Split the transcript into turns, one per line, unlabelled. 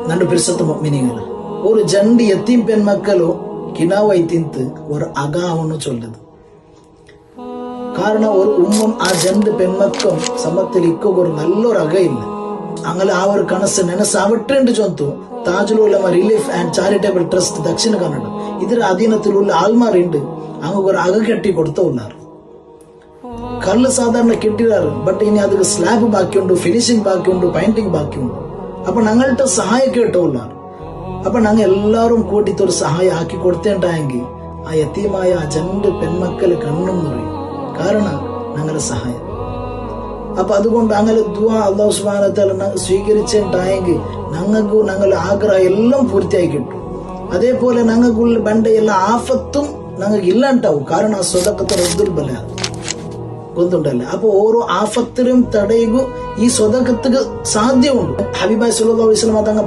നണ്ട് പിരിസത്ത് മുഅ്മിനീങ്ങൾ ഒരു ജണ്ട് യത്തീം പെൺമക്കളോ കിനാവൈ തിന്ത് ഒരു അകാവെന്ന് ചൊല്ലത്. കാരണം ഒരു ഉമ്മം ആ ജണ്ട് പെൺമക്കം സമത്തിൽ ഇക്കൊക്കെ ഒരു നല്ലൊരു അകയില്ല. അങ്ങനെ ആ ഒരു കണസ് ನೆನಸಾವಟ್ಟೆಂಡು ಚೊಂತು Tajul Ulama relief and charitable trust Dakshina Kannada ಇದರ ಅಧೀನത്തിലുള്ള ആൾമാരുണ്ട്. അങ്ങ് ഒരു അക കെട്ടി കൊടുത്തുള്ളാറ്. കല്ല് സാധാരണ കെട്ടിടാറ്. ബട്ട് ഇനി അതിന് സ്ലാബ് ബാക്കിയുണ്ട്, ഫിനിഷിംഗ് ബാക്കിയുണ്ട്, പെയിന്റിംഗ് ബാക്കിയുണ്ട്. അപ്പൊ ഞങ്ങളുടെ സഹായം കേട്ടുള്ളാറ്. അപ്പൊ ഞങ്ങൾ എല്ലാവരും കൂട്ടിയിട്ട് ഒരു സഹായം ആക്കി കൊടുത്തേണ്ടായെങ്കിൽ ആ യത്തീമായ ആ രണ്ട് പെൺമക്കള് കണ്ണും നിറയും. കാരണം ഞങ്ങളുടെ സഹായം. അപ്പൊ അതുകൊണ്ട് അങ്ങനെ ദുആ അല്ലാഹു സുബ്ഹാനഹു വ തആല സ്വീകരിച്ചിട്ടായെങ്കിൽ ഞങ്ങൾക്ക് ഞങ്ങളുടെ ആഗ്രഹം എല്ലാം പൂർത്തിയായി കിട്ടും. അതേപോലെ ഞങ്ങൾക്കുള്ള ബണ്ട എല്ലാ ആഫത്തും ഞങ്ങൾക്ക് ഇല്ലാണ്ടാവും. കാരണം ആ സ്വതക്കത്തെ റദ്ദുൽ ബലാ ಗೊತ್ತುಂಟಲ್ಲ. അപ്പൊ ഓരോ ആഫത്തിലും തടയുക ഈ സ്വതക്കത്തുക്ക് സാധ്യമുണ്ട്. ഹബീബായി സ്വല്ലല്ലാഹു അലൈഹി വസല്ലം തങ്ങൾ